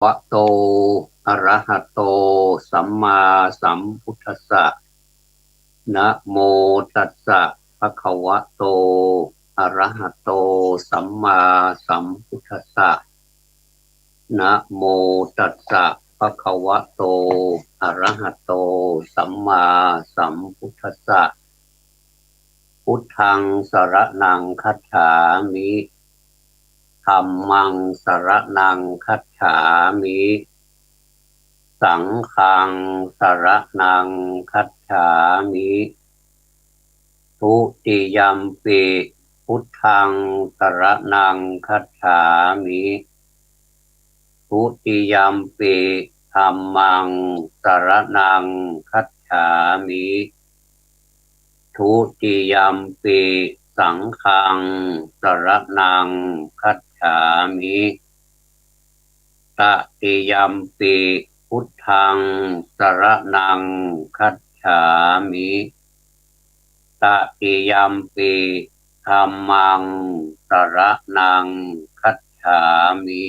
วะโตอะระหะโตสัมมาสัมพุทธัสสะนะโมตัสสะภะคะวะโตอะระหะโตสัมมาสัมพุทธัสสะนะโมตัสสะภะคะวะโตอะระหะโตสัมมาสัมพุทธัสสะพุทธังสรณังคัจฉามิธัมมังสรณังคัจฉามิสังฆังสรณังคัจฉามิทุติยัมปิพุทธังสรณังคัจฉามิทุติยัมปิธัมมังสรณังคัจฉามิทุติยัมปิสังฆังสรณังคัจฉามิตติยัมปิพุทธังสรณังคัจฉามิตติยัมปิธัมมังสรณังคัจฉามิ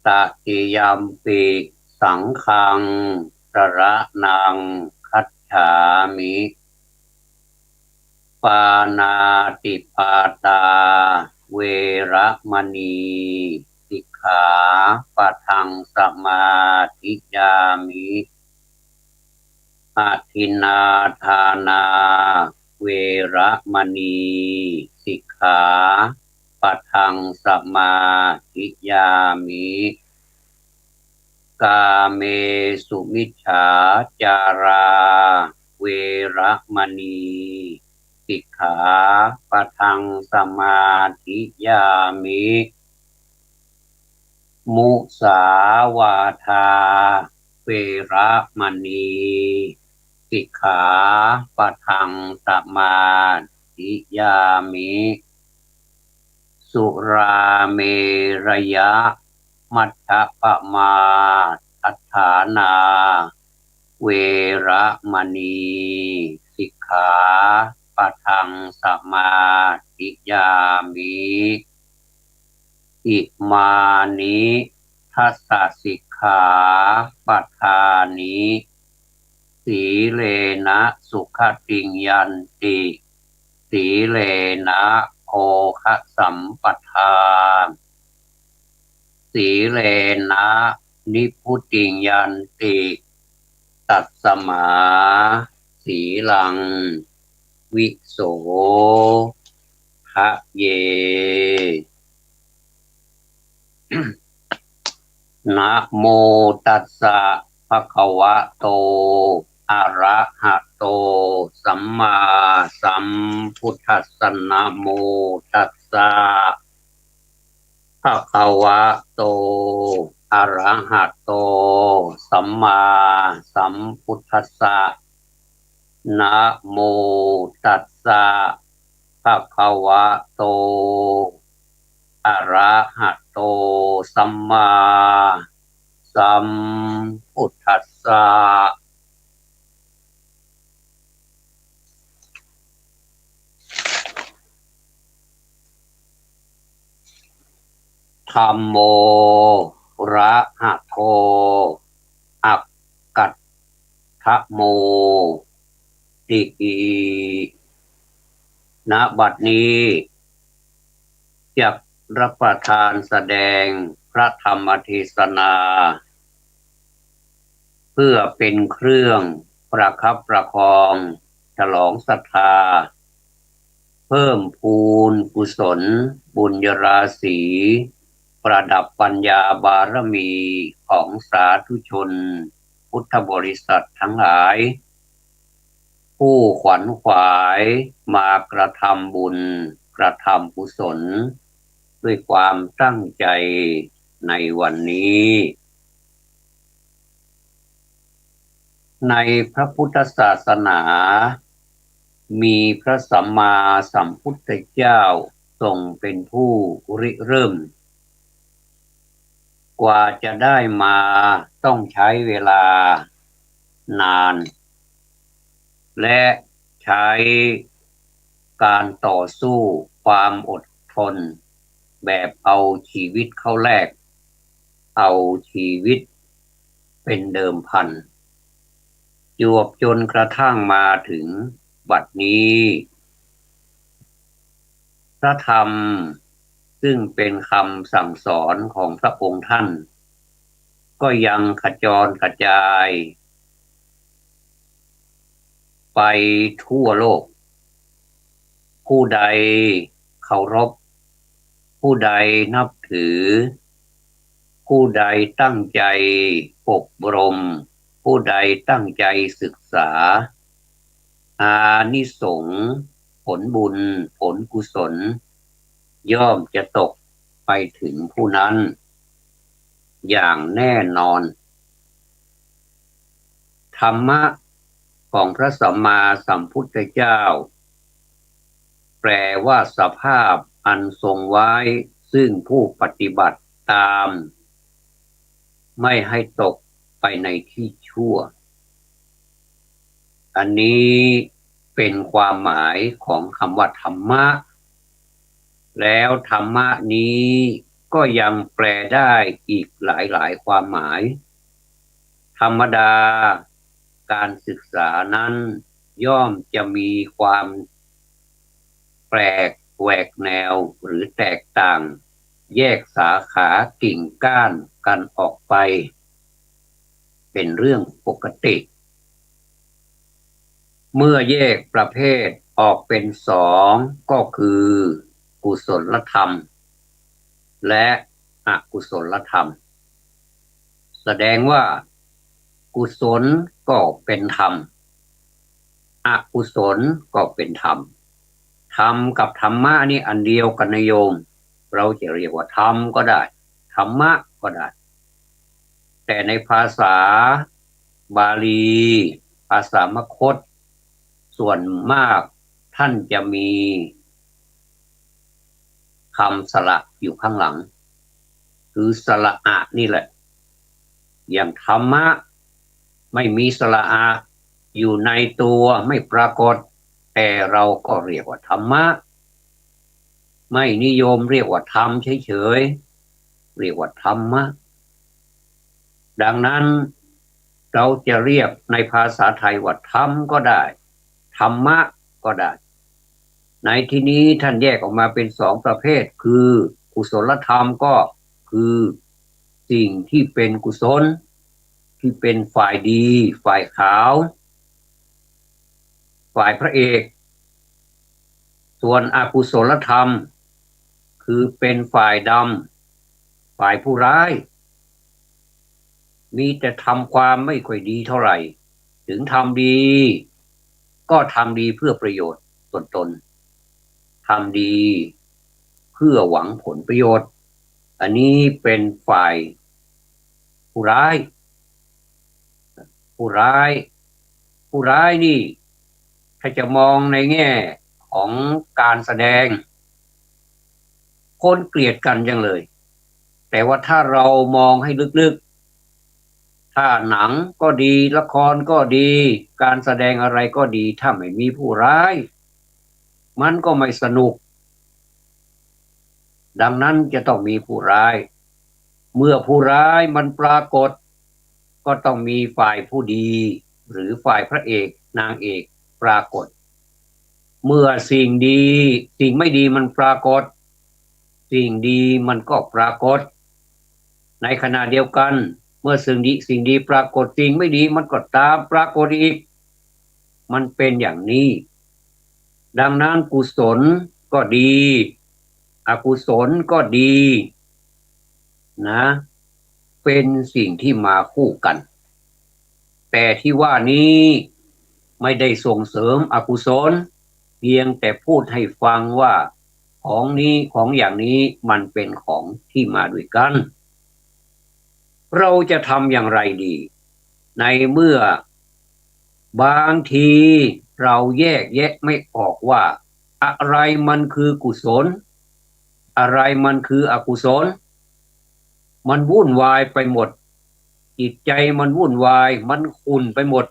ตติยัมปิสังฆังสรณังคัจฉามิปานาติปาตาเวระมณีสิกขาปะทังสมาธิยามิอาทินนาทานาเวระมณีสิกขาปะทังสมาธิยามิกาเมสุมิจฉาจาราเวระมณีสิกขาปะทังสมาธิยามิมุสาวาทาเวระมณีสิกขาปะทังสมาธิยามิสุราเมรยะมัชฌะปมาทัฏฐานาเวระมณีสิกขาปะทังสมาธิยามิอิมานิทัสสะสิกขาปทานิสีเลนะสุขติงยันติสีเลนะโภคสัมปทาสีเลนะนิพุติงยันติตัสสมาสีลังวิโสทะเย นะโมตัสสะภะคะวะโตอะระหะโตสัมมาสัมพุทธัสสะนะโมตัสสะภะคะวะโตอะระหะโตสัมมาสัมพุทธัสสะนะโมตัสสะภะคะวะโตอะระหะโตสัมมาสัมพุทธัสสะธัมโมระหะโตอักกัตถะโมติอิณบัดนี้จักรับประทานแสดงพระธรรมเทศนาเพื่อเป็นเครื่องประคับประคองฉลองศรัทธาเพิ่มพูนกุศลบุญญราศีประดับปัญญาบารมีของสาธุชนพุทธบริษัททั้งหลายผู้ขวัญขวายมากระทำบุญกระทำกุศลด้วยความตั้งใจในวันนี้ในพระพุทธศาสนามีพระสัมมาสัมพุทธเจ้าทรงเป็นผู้ริเริ่มกว่าจะได้มาต้องใช้เวลานานและใช้การต่อสู้ความอดทนแบบเอาชีวิตเข้าแลก เอาชีวิตเป็นเดิมพันจวบจนกระทั่งมาถึงบัดนี้พระธรรมซึ่งเป็นคำสั่งสอนของพระองค์ท่านก็ยังขจรกระจายไปทั่วโลกผู้ใดเคารพผู้ใดนับถือผู้ใดตั้งใจอบรมผู้ใดตั้งใจศึกษาอานิสงส์ผลบุญผลกุศลย่อมจะตกไปถึงผู้นั้นอย่างแน่นอนธรรมะของพระสัมมาสัมพุทธเจ้าแปลว่าสภาพอันทรงไว้ซึ่งผู้ปฏิบัติตามไม่ให้ตกไปในที่ชั่วอันนี้เป็นความหมายของคำว่าธรรมะแล้วธรรมะนี้ก็ยังแปลได้อีกหลายความหมายธรรมดาการศึกษานั้นย่อมจะมีความแปลกแหวกแนวหรือแตกต่างแยกสาขากิ่งก้านกันออกไปเป็นเรื่องปกติเมื่อแยกประเภทออกเป็นสองก็คือกุศลธรรมและอกุศลธรรมแสดงว่ากุศลก็เป็นธรรมอกุศลก็เป็นธรรมธรรมกับธรรมะนี่อันเดียวกันนะโยมเราจะเรียกว่าธรรมก็ได้ธรรมะก็ได้แต่ในภาษาบาลีภาษามคธส่วนมากท่านจะมีคำสระอยู่ข้างหลังคือสระอะนี่แหละอย่างธรรมะไม่มีสระอะอยู่ในตัวไม่ปรากฏแต่เราก็เรียกว่าธรรมะไม่นิยมเรียกว่าธรรมเฉยๆเรียกว่าธรรมะดังนั้นเราจะเรียกในภาษาไทยว่าธรรมก็ได้ธรรมะก็ได้ในที่นี้ท่านแยกออกมาเป็นสองประเภทคือกุศลธรรมก็คือสิ่งที่เป็นกุศลที่เป็นฝ่ายดีฝ่ายขาวฝ่ายพระเอกส่วนอกุศลธรรมคือเป็นฝ่ายดำฝ่ายผู้ร้ายมีแต่ทำความไม่ค่อยดีเท่าไหร่ถึงทำดีก็ทำดีเพื่อประโยชน์ส่วนตนทำดีเพื่อหวังผลประโยชน์อันนี้เป็นฝ่ายผู้ร้ายผู้ร้ายผู้ร้ายนี่ถ้าจะมองในแง่ของการแสดงคนเกลียดกันจังเลยแต่ว่าถ้าเรามองให้ลึกๆถ้าหนังก็ดีละครก็ดีการแสดงอะไรก็ดีถ้าไม่มีผู้ร้ายมันก็ไม่สนุกดังนั้นจะต้องมีผู้ร้ายเมื่อผู้ร้ายมันปรากฏก็ต้องมีฝ่ายผู้ดีหรือฝ่ายพระเอกนางเอกปรากฏเมื่อสิ่งดีสิ่งไม่ดีมันปรากฏสิ่งดีมันก็ปรากฏในขณะเดียวกันเมื่อสิ่งดีปรากฏสิ่งไม่ดีมันก็ตามปรากฏอีกมันเป็นอย่างนี้ดังนั้นกุศลก็ดีอกุศลก็ดีนะเป็นสิ่งที่มาคู่กันแต่ที่ว่านี้ไม่ได้ส่งเสริมอกุศลเพียงแต่พูดให้ฟังว่าของนี้ของอย่างนี้มันเป็นของที่มาด้วยกันเราจะทำอย่างไรดีในเมื่อบางทีเราแยกแยะไม่ออกว่าอะไรมันคือกุศลอะไรมันคืออกุศลมันวุ่นวายไปหมดจิตใจมันวุ่นวายมันขุ่นไปหมด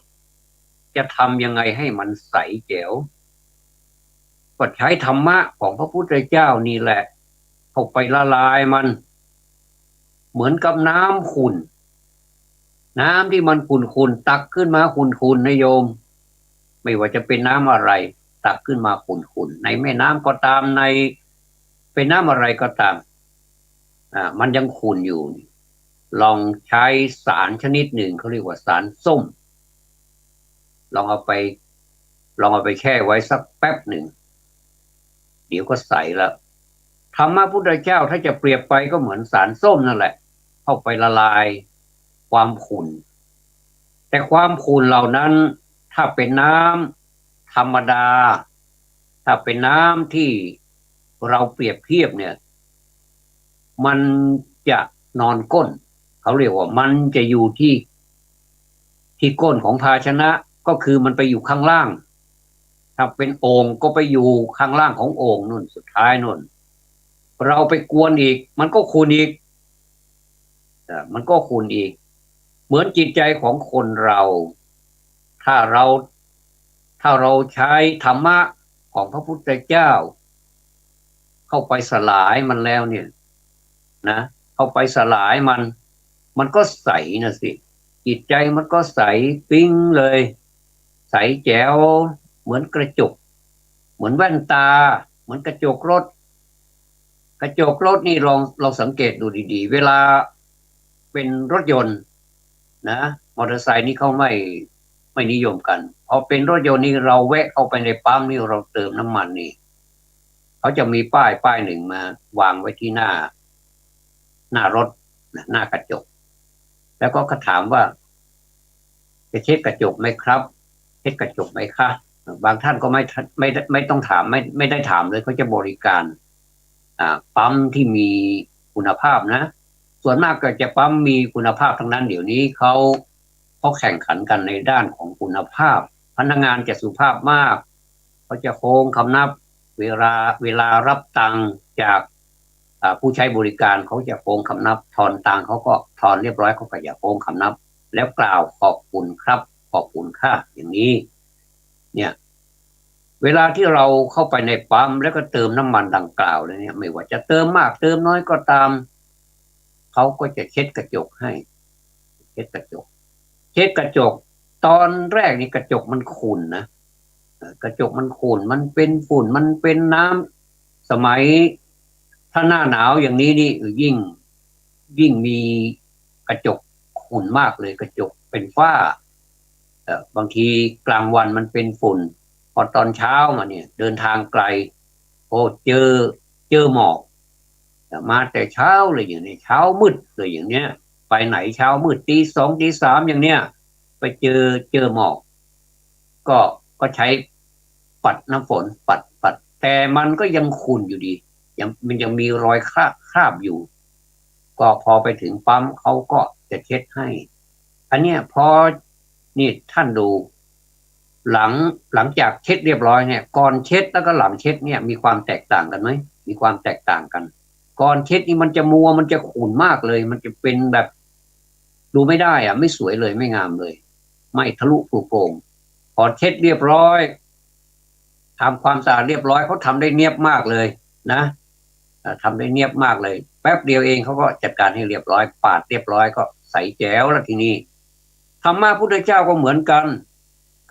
จะทำยังไงให้มันใสแจ๋วก็ใช้ธรรมะของพระพุทธเจ้านี่แหละเข้าไปละลายมัน เหมือนกับน้ำขุ่นน้ำที่มันขุ่นตักขึ้นมาขุ่นนะโยมไม่ว่าจะเป็นน้ำอะไรตักขึ้นมาขุ่นในแม่น้ำก็ตามในเป็นน้ำอะไรก็ตามมันยังขุ่นอยู่ลองใช้สารชนิดหนึ่งเขาเรียกว่าสารส้มลองเอาไปลองเอาไปแช่ไว้สักแป๊บหนึ่งเดี๋ยวก็ใสแล้วธรรมะพุทธเจ้าถ้าจะเปรียบไปก็เหมือนสารส้มนั่นแหละเข้าไปละลายความขุ่นแต่ความขุ่นเหล่านั้นถ้าเป็นน้ำธรรมดาถ้าเป็นน้ำที่เราเปรียบเทียบเนี่ยมันจะนอนก้นเขาเรียกว่ามันจะอยู่ที่ก้นของภาชนะก็คือมันไปอยู่ข้างล่างถ้าเป็นโอ่งก็ไปอยู่ข้างล่างของโอ่งนู่นสุดท้ายนู่นเราไปกวนอีกมันก็ขุ่นอีกมันก็ขุ่นอีกเหมือนจิตใจของคนเราถ้าเราถ้าเราใช้ธรรมะของพระพุทธเจ้าเข้าไปสลายมันแล้วเนี่ยนะเข้าไปสลายมันก็ใสนะสิจิตใจมันก็ใสปิ้งเลยใสแจ๋วเหมือนกระจกเหมือนแว่นตาเหมือนกระจกรถกระจกรถนี่ลองสังเกตดูดีๆเวลาเป็นรถยนต์นะมอเตอร์ไซค์นี่เขาไม่นิยมกันพอเป็นรถยนต์นี่เราแวะเข้าไปในปั๊มนี่เราเติมน้ำมันนี่เขาจะมีป้ายหนึ่งมาวางไว้ที่หน้ารถหน้ากระจกแล้วก็เขาถามว่าจะเช็ดกระจกไหมครับเช็ดกระจกไหมคะบางท่านก็ไม่ต้องถามไม่ได้ถามเลยเขาจะบริการปั๊มที่มีคุณภาพนะส่วนมากก็จะปั๊มมีคุณภาพทั้งนั้นเดี๋ยวนี้เขาแข่งขันกันในด้านของคุณภาพพนักงานจะสุภาพมากเขาจะโค้งคำนับเวลารับตังค์จากผู้ใช้บริการเขาจะโค้งคำนับทอนตังค์เขาก็ทอนเรียบร้อยเขาก็จะโค้งคำนับแล้วกล่าวขอบคุณครับขอบคุณค่ะอย่างนี้เนี่ยเวลาที่เราเข้าไปในปั๊มแล้วก็เติมน้ำมันดังกล่าวเลยเนี่ยไม่ว่าจะเติมมากเติมน้อยก็ตามเขาก็จะเช็ดกระจกให้เช็ดกระจกเช็ดกระจกตอนแรกนี่กระจกมันขุ่นนะกระจกมันขุ่นมันเป็นฝุ่นมันเป็นน้ำสมัยถ้าหน้าหนาวอย่างนี้นี่ยิ่งมีกระจกขุ่นมากเลยกระจกเป็นฝ้าบางทีกลางวันมันเป็นฝุ่นพอตอนเช้ามาเนี่ยเดินทางไกลโอ้เจอหมอกมาแต่เช้าเลยอย่างนี้เช้ามืดเลยอย่างเนี้ยไปไหนเช้ามืดตีสองตีสามอย่างเนี้ยไปเจอหมอกก็ใช้ปัดน้ำฝนปัดแต่มันก็ยังขุ่นอยู่ดีมันยังมีรอยคราบอยู่ก็พอไปถึงปั๊มเขาก็จะเช็ดให้อันเนี้ยพอนี่ท่านดูหลังจากเช็ดเรียบร้อยเนี่ยก่อนเช็ดแล้วก็หลังเช็ดเนี่ยมีความแตกต่างกันไหมมีความแตกต่างกันก่อนเช็ดนี่มันจะมัวมันจะขุ่นมากเลยมันจะเป็นแบบดูไม่ได้อะไม่สวยเลยไม่งามเลยไม่ทะลุโปร่งพอเช็ดเรียบร้อยทำความสะอาดเรียบร้อยเขาทำได้เนียบมากเลยนะทำได้เนียบมากเลยแป๊บเดียวเองเขาก็จัดการให้เรียบร้อยปาดเรียบร้อยก็ใสแจ๋วแล้วทีนี้ธรรมะพุทธเจ้าก็เหมือนกัน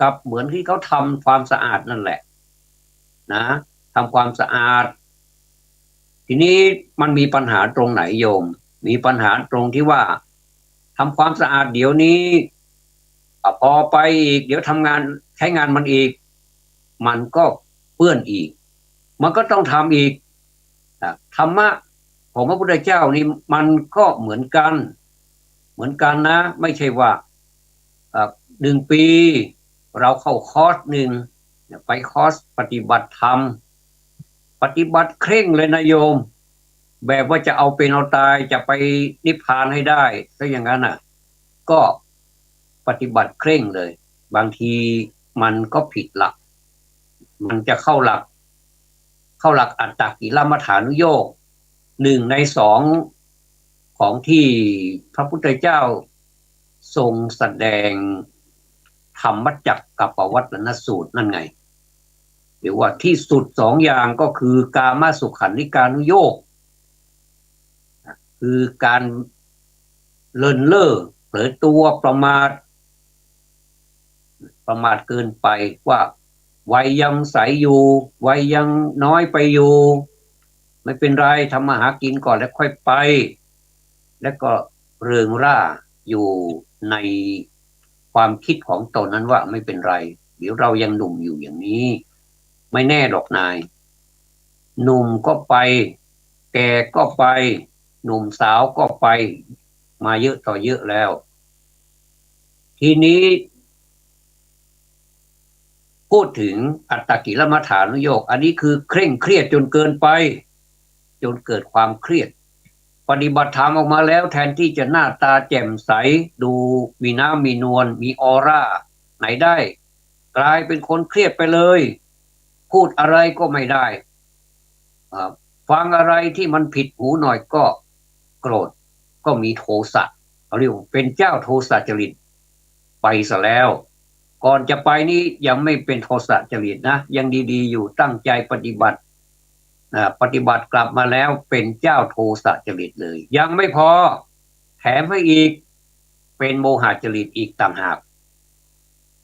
กับเหมือนที่เขาทำความสะอาดนั่นแหละนะทำความสะอาดทีนี้มันมีปัญหาตรงไหนโยมมีปัญหาตรงที่ว่าทำความสะอาดเดี๋ยวนี้พอไปอีกเดี๋ยวทำงานใช้งานมันอีกมันก็เปื้อนอีกมันก็ต้องทำอีกธรรมะของพระพุทธเจ้านี่มันก็เหมือนกันนะไม่ใช่ว่า1 ปีเราเข้าคอร์สหนึ่งไปคอร์สปฏิบัติธรรมปฏิบัติเคร่งเลยนะโยมแบบว่าจะเอาเป็นเอาตายจะไปนิพพานให้ได้ถ้าอย่างนั้นก็ปฏิบัติเคร่งเลยบางทีมันก็ผิดหลักมันจะเข้าหลักอัตตกิลมัฏฐานุโยค1 ใน 2ของที่พระพุทธเจ้าทรงแสดงธรรมจักรกับปวัตตนสูตรนั่นไงหรือว่าที่สุด2 อย่างก็คือกามสุขันธิการุโยคคือการ เลินเล่อเผลอตัวประมาทเกินไปว่าวัยยังใสอยู่วัยยังน้อยไปอยู่ไม่เป็นไรทำมาหากินก่อนแล้วค่อยไปแล้วก็เริงร่าอยู่ในความคิดของตนนั้นว่าไม่เป็นไรเดี๋ยวเรายังหนุ่มอยู่อย่างนี้ไม่แน่หรอกนายหนุ่มก็ไปแก่ก็ไปหนุ่มสาวก็ไปมาเยอะต่อเยอะแล้วทีนี้ พูดถึงอัตตกิลมัฏฐานุโยคอันนี้คือเคร่งเครียดจนเกินไปจนเกิดความเครียดปฏิบัติธรรมออกมาแล้วแทนที่จะหน้าตาแจ่มใสดูมีน้ำมีนวลมีออร่าไหนได้กลายเป็นคนเครียดไปเลยพูดอะไรก็ไม่ได้ฟังอะไรที่มันผิดหูหน่อยก็โกรธก็มีโทสะเขาเรียกเป็นเจ้าโทสะจริตไปซะแล้วก่อนจะไปนี่ยังไม่เป็นโทสะจริตนะยังดีๆอยู่ตั้งใจปฏิบัติกลับมาแล้วเป็นเจ้าโทสะจริตเลยยังไม่พอแถมให้อีกเป็นโมหะจริตอีกต่างหาก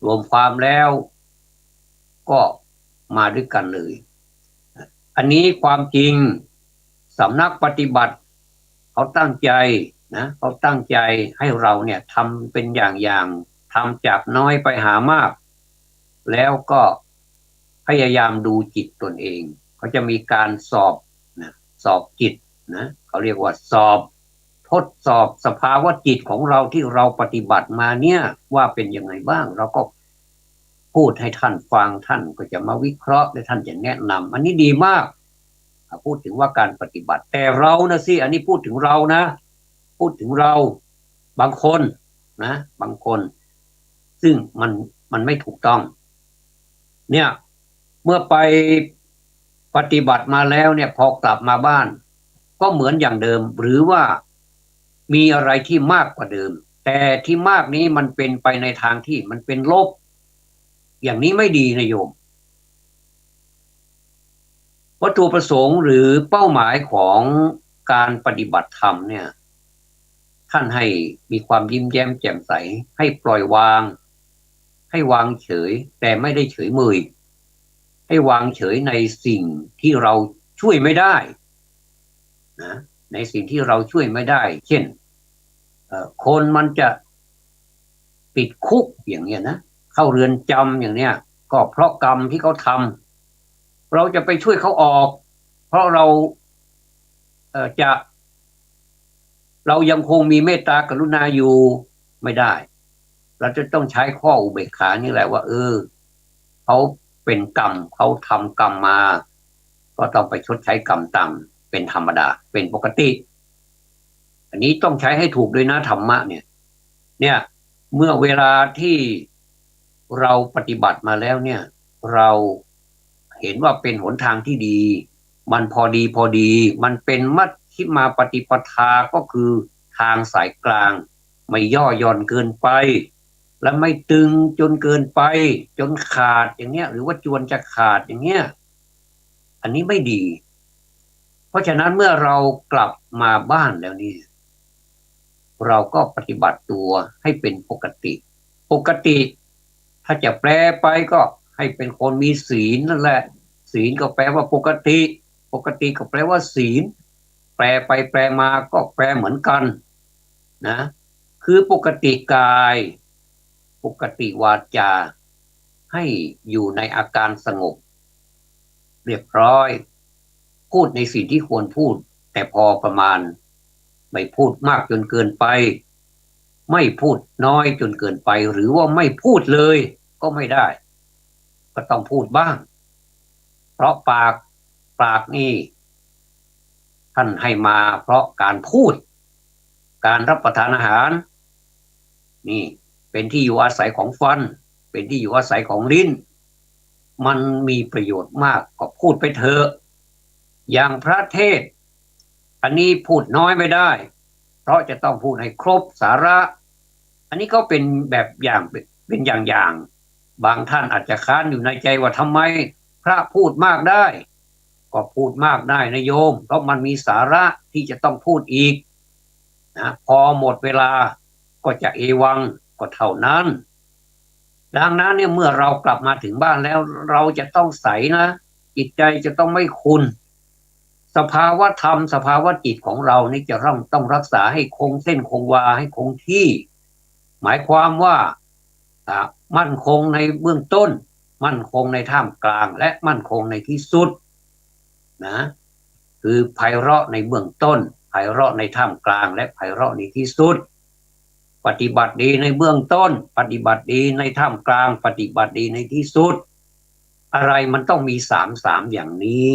รวมความแล้วก็มาด้วยกันเลยอันนี้ความจริงสำนักปฏิบัติเขาตั้งใจนะเขาตั้งใจให้เราเนี่ยทำเป็นอย่างทำจากน้อยไปหามากแล้วก็พยายามดูจิตตนเองเขาจะมีการสอบนะสอบจิตนะเขาเรียกว่าสอบทดสอบสภาวะจิตของเราที่เราปฏิบัติมาเนี่ยว่าเป็นยังไงบ้างเราก็พูดให้ท่านฟังท่านก็จะมาวิเคราะห์และท่านจะแนะนำอันนี้ดีมากพูดถึงว่าการปฏิบัติแต่เรานะสิอันนี้พูดถึงเรานะพูดถึงเราบางคนนะบางคนซึ่งมันไม่ถูกต้องเนี่ยเมื่อไปปฏิบัติมาแล้วเนี่ยพอกลับมาบ้านก็เหมือนอย่างเดิมหรือว่ามีอะไรที่มากกว่าเดิมแต่ที่มากนี้มันเป็นไปในทางที่มันเป็นลบอย่างนี้ไม่ดีนะโยมวัตถุประสงค์หรือเป้าหมายของการปฏิบัติธรรมเนี่ยท่านให้มีความยิ้มแย้มแจ่มใสให้ปล่อยวางให้วางเฉยแต่ไม่ได้เฉยเมยให้วางเฉยในสิ่งที่เราช่วยไม่ได้นะในสิ่งที่เราช่วยไม่ได้เช่นคนมันจะติดคุกอย่างเงี้ยนะเข้าเรือนจำอย่างเนี้ยก็เพราะกรรมที่เขาทำเราจะไปช่วยเขาออกเพราะเราจะเรายังคงมีเมตตากรุณาอยู่ไม่ได้เราจะต้องใช้ข้ออุเบกขานี่แหละว่าเขาเป็นกรรมเขาทำกรรมมาก็ต้องไปชดใช้กรรมตามเป็นธรรมดาเป็นปกติอันนี้ต้องใช้ให้ถูกด้วยนะธรรมะเนี่ยเมื่อเวลาที่เราปฏิบัติมาแล้วเนี่ยเราเห็นว่าเป็นหนทางที่ดีมันพอดีมันเป็นมัชฌิมาปฏิปทาก็คือทางสายกลางไม่ย่อหย่อนเกินไปและไม่ตึงจนเกินไปจนขาดอย่างเงี้ยหรือว่าจวนจะขาดอย่างเงี้ยอันนี้ไม่ดีเพราะฉะนั้นเมื่อเรากลับมาบ้านแล้วนี่เราก็ปฏิบัติตัวให้เป็นปกติถ้าจะแปลไปก็ให้เป็นคนมีศีลนั่นแหละศีลก็แปลว่าปกติก็แปลว่าศีลแปลไปแปลมาก็แปลเหมือนกันนะคือปกติกายปกติวาจาให้อยู่ในอาการสงบเรียบร้อยพูดในสิ่งที่ควรพูดแต่พอประมาณไม่พูดมากจนเกินไปไม่พูดน้อยจนเกินไปหรือว่าไม่พูดเลยก็ไม่ได้ก็ต้องพูดบ้างเพราะปากนี่ท่านให้มาเพราะการพูดการรับประทานอาหารนี่เป็นที่อยู่อาศัยของฟันเป็นที่อยู่อาศัยของลิ้นมันมีประโยชน์มากก็พูดไปเถอะอย่างพระเทศอันนี้พูดน้อยไม่ได้เพราะจะต้องพูดให้ครบสาระอันนี้ก็เป็นแบบอย่างเป็นอย่างบางท่านอาจจะค้านอยู่ในใจว่าทำไมพระพูดมากได้ก็พูดมากได้นะโยมเพราะมันมีสาระที่จะต้องพูดอีก นะพอหมดเวลาก็จะเอวังก็เท่านั้นดังนั้นเนี่ยเมื่อเรากลับมาถึงบ้านแล้วเราจะต้องใสนะจิตใจจะต้องไม่ขุ่นสภาวะธรรมสภาวะจิตของเรานี่จะต้องรักษาให้คงเส้นคงวาให้คงที่หมายความว่ามั่นคงในเบื้องต้นมั่นคงในท่ามกลางและมั่นคงในที่สุดนะคือไพเราะในเบื้องต้นไพเราะในท่ามกลางและไพเราะในที่สุดปฏิบัติดีในเบื้องต้นปฏิบัติดีในท่ามกลางปฏิบัติดีในที่สุดอะไรมันต้องมีสามอย่างนี้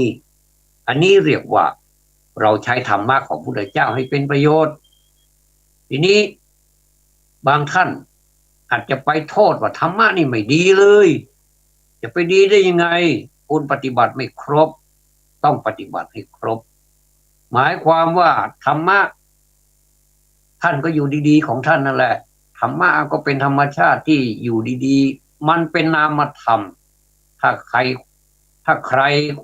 อันนี้เรียกว่าเราใช้ธรรมะของพระพุทธเจ้าให้เป็นประโยชน์ทีนี้บางท่านอาจจะไปโทษว่าธรรมะนี่ไม่ดีเลยจะไปดีได้ยังไงคุณปฏิบัติไม่ครบต้องปฏิบัติให้ครบหมายความว่าธรรมะท่านก็อยู่ดีๆของท่านนั่นแหละธรรมะก็เป็นธรรมชาติที่อยู่ดีๆมันเป็นนามธรรมถ้าใคร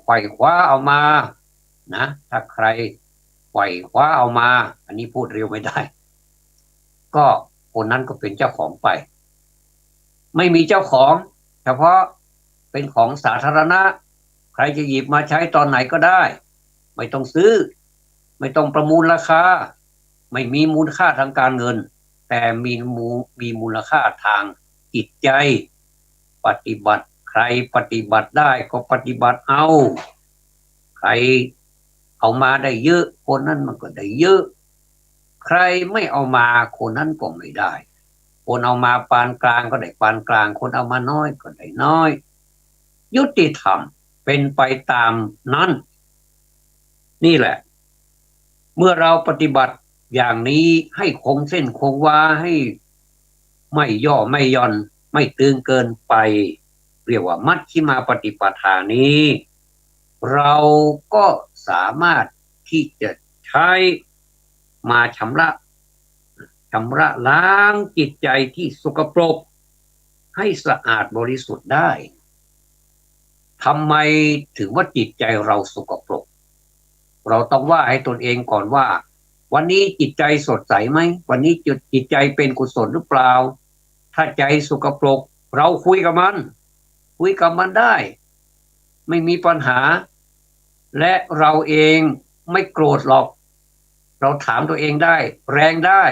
ไขว่คว้าเอามานะถ้าใครไขว่คว้าเอามาอันนี้พูดเร็วไม่ได้ก็คนนั้นก็เป็นเจ้าของไปไม่มีเจ้าของเฉพาะเป็นของสาธารณะใครจะหยิบมาใช้ตอนไหนก็ได้ไม่ต้องซื้อไม่ต้องประมูลราคาไม่มีมูลค่าทางการเงินแต่มีมูลค่าทางจิตใจปฏิบัติใครปฏิบัติได้ก็ปฏิบัติเอาใครเอามาได้เยอะคนนั้นมันก็ได้เยอะใครไม่เอามาคนนั้นก็ไม่ได้คนเอามาปานกลางก็ได้ปานกลางคนเอามาน้อยก็ได้น้อยยุติธรรมเป็นไปตามนั้นนี่แหละเมื่อเราปฏิบัติอย่างนี้ให้คงเส้นคงวาให้ไม่ย่อไม่ย่อนไม่ตึงเกินไปเรียกว่ามัชฌิมาปฏิปทานี้เราก็สามารถที่จะใช้มาชำระล้างจิตใจที่สกปรกให้สะอาดบริสุทธิ์ได้ทำไมถึงว่าจิตใจเราสกปรกเราต้องว่าให้ตนเองก่อนว่าวันนี้จิตใจสดใสไหมวันนี้จิตใจเป็นกุศลหรือเปล่าถ้าใจสกปรกเราคุยกับมันได้ไม่มีปัญหาและเราเองไม่โกรธหรอกเราถามตัวเองได้แรงได้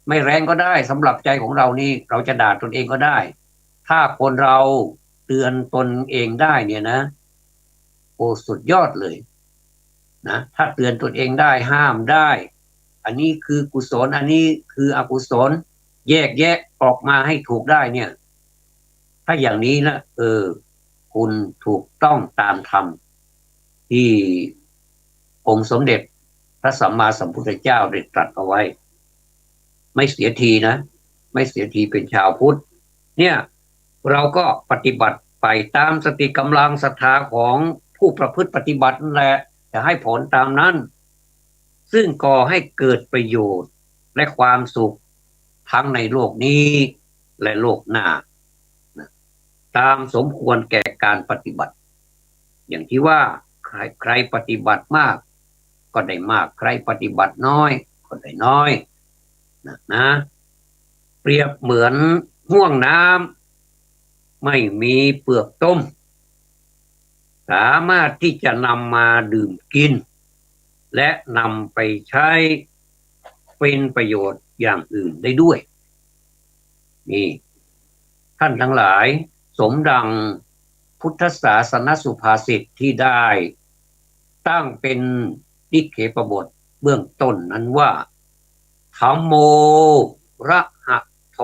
ไม่แรงก็ได้สำหรับใจของเรานี่เราจะด่าตนเองก็ได้ถ้าคนเราเตือนตนเองได้เนี่ยนะโอ้สุดยอดเลยนะถ้าเตือนตนเองได้ห้ามได้อันนี้คือกุศลอันนี้คืออกุศลแยกแยะออกมาให้ถูกได้เนี่ยถ้าอย่างนี้นะคุณถูกต้องตามธรรมที่องค์สมเด็จพระสัมมาสัมพุทธเจ้าได้ตรัสเอาไว้ไม่เสียทีนะไม่เสียทีเป็นชาวพุทธเนี่ยเราก็ปฏิบัติไปตามสติกำลังศรัทธาของผู้ประพฤติปฏิบัตินั่นแหละจะให้ผลตามนั้นซึ่งก่อให้เกิดประโยชน์และความสุขทั้งในโลกนี้และโลกหน้าตามสมควรแก่การปฏิบัติอย่างที่ว่าใครปฏิบัติมากก็ได้มากใครปฏิบัติน้อยก็ได้น้อยนะเปรียบเหมือนห่วงน้ำไม่มีเปลือกต้มสามารถที่จะนำมาดื่มกินและนำไปใช้เป็นประโยชน์อย่างอื่นได้ด้วยนี่ท่านทั้งหลายสมดังพุทธศาสนสุภาษิตที่ได้ตั้งเป็นนิเขปบทเบื้องต้นนั้นว่าธัมโมระหะโท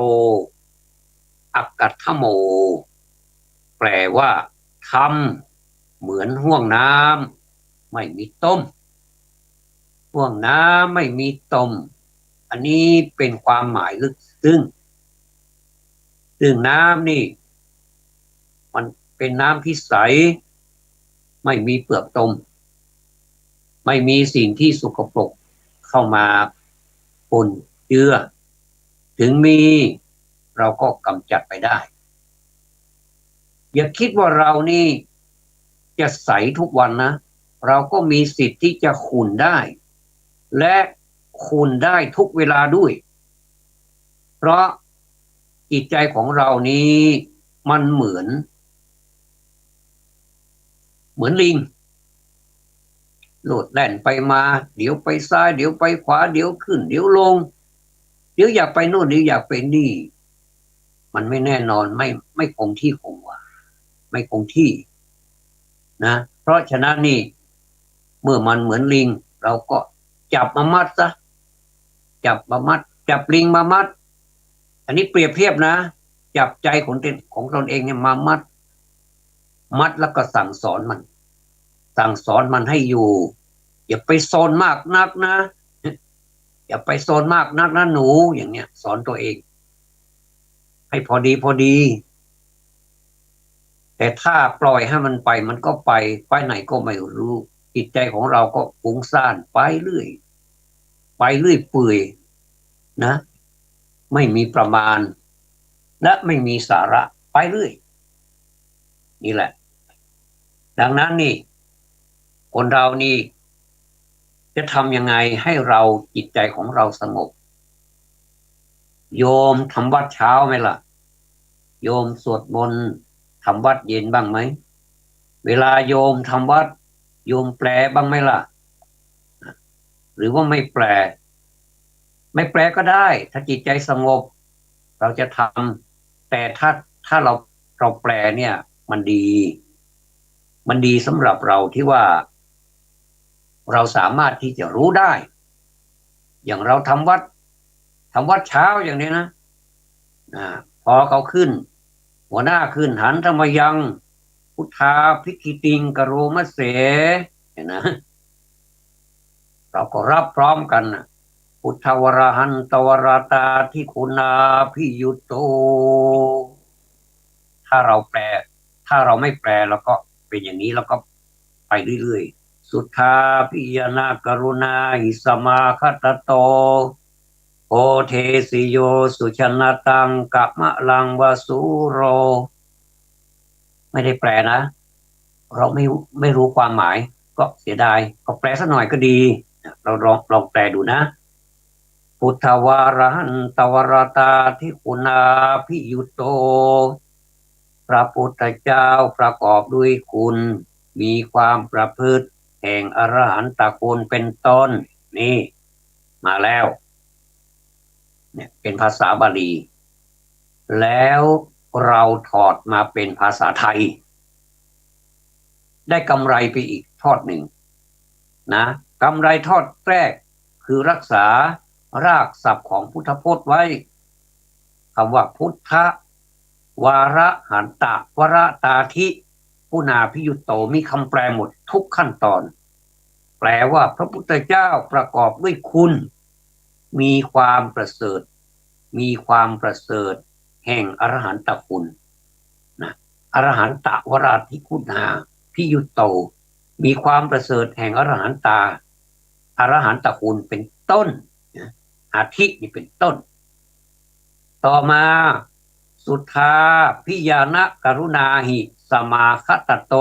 อักกัตถโมแปลว่าธรรมเหมือนห่วงน้ำไม่มีต้มห่วงน้ำไม่มีต้มอันนี้เป็นความหมายลึกซึ้งซึ่งน้ำนี่มันเป็นน้ำที่ใสไม่มีเปลือกต้มไม่มีสิ่งที่สกปรกเข้ามาปนเจือถึงมีเราก็กำจัดไปได้อย่าคิดว่าเรานี่จะใสทุกวันนะเราก็มีสิทธิ์ที่จะขุ่นได้และ คุณได้ทุกเวลาด้วยเพราะจิตใจของเรานี้มันเหมือนลิงโลดแล่นไปมาเดี๋ยวไปซ้ายเดี๋ยวไปขวาเดี๋ยวขึ้นเดี๋ยวลงเดี๋ยวอยากไปโน่นเดี๋ยวอยากไปนี่มันไม่แน่นอนไม่คงที่คงวาไม่คงที่นะเพราะฉะนั้นนี่เมื่อมันเหมือนลิงเราก็จับมามัดซะจับมามัดจับลิงมามัดอันนี้เปรียบเทียบนะจับใจของตนเองเนี่ยมามัดแล้วก็สั่งสอนมันให้อยู่อย่าไปโซนมากนักนะอย่าไปโซนมากนักนะหนูอย่างเนี้ยสอนตัวเองให้พอดีพอดีแต่ถ้าปล่อยให้มันไปมันก็ไปไหนก็ไม่รู้จิตใจของเราก็ฟุ้งซ่านไปเรื่อยเปื่อยนะไม่มีประมาณและไม่มีสาระไปเรื่อยนี่แหละดังนั้นนี่คนเรานี่จะทำยังไงให้เราจิตใจของเราสงบโยมทำวัดเช้าไหมล่ะโยมสวดมนต์ทำวัดเย็นบ้างไหมเวลาโยมทำวัดโยมแปลบ้างไหมล่ะหรือว่าไม่แปลก็ได้ถ้าจิตใจสงบเราจะทำแต่ถ้าเราแปลเนี่ยมันดีสำหรับเราที่ว่าเราสามารถที่จะรู้ได้อย่างเราทำวัดเช้าอย่างนี้นะพอเขาขึ้นหัวหน้าขึ้นหันธรรมยังพุทธาภิกขิติงกโรมะเสเห็นนะเราก็รับพร้อมกันนะพุทธวรหันตวรตาทิคุณาพิยุตโตถ้าเราแปลถ้าเราไม่แปลแล้วก็เป็นอย่างนี้แล้วก็ไปเรื่อยๆสุทธาพิยนากรุณาหิสมาคตโตโอเทสิโยสุชนะตังกะมะลังวสุโรไม่ได้แปลนะเราไม่รู้ความหมายก็เสียดายก็แปลสักหน่อยก็ดีเราลองแปลดูนะพุทธวารหันตวรตาทิคุณาพิยุตโตพระพุทธเจ้าประกอบด้วยคุณมีความประพฤติแห่งอรหันตคุณเป็นต้นนี่มาแล้วเนี่ยเป็นภาษาบาลีแล้วเราถอดมาเป็นภาษาไทยได้กำไรไปอีกทอดหนึ่งนะกำไรทอดแรกคือรักษารากศัพท์ของพุทธพจน์ไว้คำว่าพุทธวาระหันตะวรตาธิพุนาพิยุตโตมีคำแปลหมดทุกขั้นตอนแปลว่าพระพุทธเจ้าประกอบด้วยคุณมีความประเสริฐแห่งอรหันตคุณนะอรหันตวราธิคุณาพิยุตโตมีความประเสริฐแห่งอรหันตคุณเป็นต้นอาทินี่เป็นต้นต่อมาสุทธาพิยานกรุณาหิสมาคตโต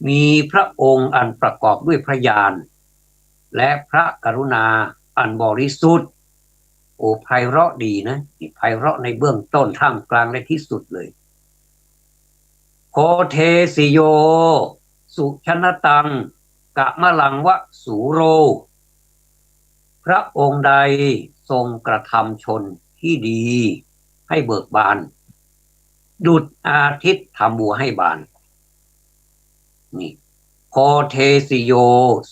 มีพระองค์อันประกอบด้วยพระญาณและพระกรุณาอันบริสุทธิ์โอ้ไพเราะดีนะไพเราะในเบื้องต้นท่ามกลางและที่สุดเลยโคเทสิโยสุชนตังกะมะลังวะสูโรพระองค์ใดทรงกระทำชนที่ดีให้เบิกบานดุจอาทิตย์ทำบัวให้บานนี่โคเทสิโย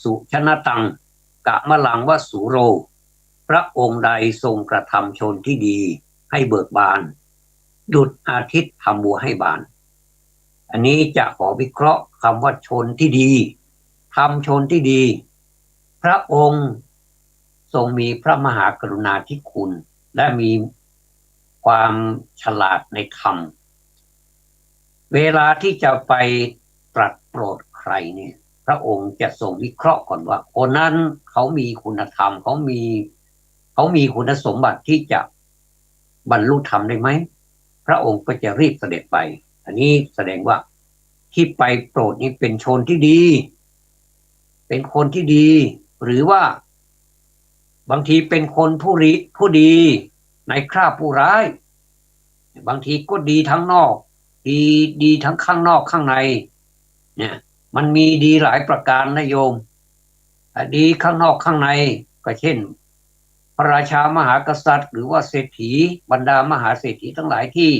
สุชนตังกะมะลังวะสูโรพระองค์ใดทรงกระทำชนที่ดีให้เบิกบานดุจอาทิตย์ทำบัวให้บานอันนี้จะขอวิเคราะห์คำว่าชนที่ดีทำชนที่ดีพระองค์ทรงมีพระมหากรุณาธิคุณและมีความฉลาดในธรรมเวลาที่จะไปตรัสโปรดใครเนี่ยพระองค์จะทรงวิเคราะห์ก่อนว่าคนนั้นเขามีคุณธรรมเขามีคุณสมบัติที่จะบรรลุธรรมได้ไหมพระองค์ก็จะรีบเสด็จไปอันนี้แสดงว่าที่ไปโปรดนี้เป็นชนที่ดีเป็นคนที่ดีหรือว่า บางทีเป็นคนผู้ดีในคราบผู้ร้ายบางทีก็ดีทั้งนอกดีทั้งข้างนอกข้างในเนี่ยมันมีดีหลายประการนะโยมดีข้างนอกข้างในก็เช่นพระราชามหากษัตริย์หรือว่าเศรษฐีบรรดามหาเศรษฐีทั้งหลายที่